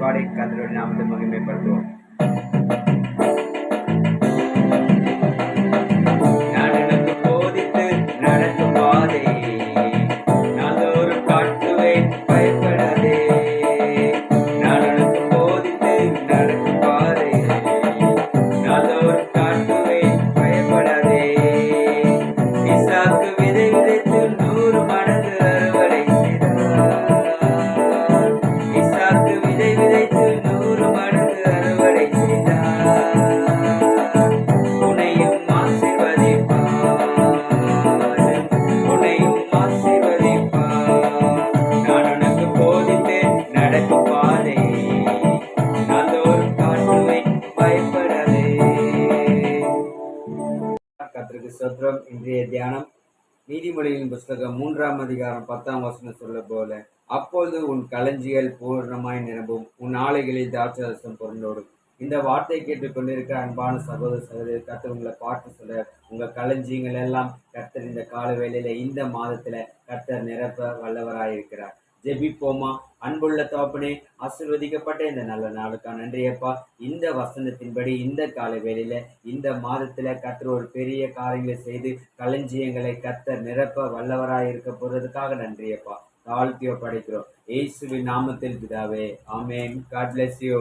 பாடி கர்த்தருடைய நாமத்தை மகிமைப்படுத்துவோம். நான் எனக்கு போதித்து நடக்கும் பாதை நாள்தோறும் காட்டுவேன், பயப்படாதே. நான் எனக்கு போதித்து நடக்கும் பாதை நாள்தோறும் காட்டுவேன், பயப்படாதே. ஈசாக்கு விதை விதைத்து 100 மடங்கு அறுவடை செய்தார். ஈசாக்கு விதை விதைத்து 100 மடங்கு அறுவடை செய்தார். உன்னையும் ஆசீர்வதிப்பார், உன்னையும் ஆசீர்வதிப்பார். நான் உனக்கு போதித்தேன் நடக்கும் பாதை நாள்தோறும் காட்டுவேன், பயப்படாதே. கர்த்தருக்கு ஸ்தோத்திரம். இன்றைய தியானம் நீதிமொழியின் புஸ்தகம் 3ஆம் அதிகாரம் 10ஆம் வசனம் சொல்ல போல, அப்பொழுது உன் களஞ்சியல் பூர்ணமாய் நிரம்பும், உன் ஆலைகளில் திராட்சரசம் புரண்டோடும். இந்த வார்த்தை கேட்டுக் கொண்டிருக்கிற அன்பான சகோதர சகோதரி, கர்த்தர் உங்களை பார்த்து சொல்ல, உங்க களஞ்சியங்கள் எல்லாம் கர்த்தர் இந்த கால வேளையில இந்த மாதத்துல கர்த்தர் நிரப்ப வல்லவராயிருக்கிறார். ஜெபிப்போமா. அன்புள்ள தகப்பனே, ஆசீர்வதிக்கப்பட்ட இந்த நல்ல நாளுக்கா நன்றியப்பா. இந்த வசனத்தின்படி இந்த கால வேளையில இந்த மாதத்துல கர்த்தர் ஒரு பெரிய காரியங்களை செய்து களஞ்சியங்களை கர்த்தர் நிரப்ப வல்லவராயிருக்க போறதுக்காக நன்றியப்பா. தாழ்த்தியோ படைக்கிறோம். இயேசுவின் நாமத்தில் பிதாவே, ஆமென். God bless you.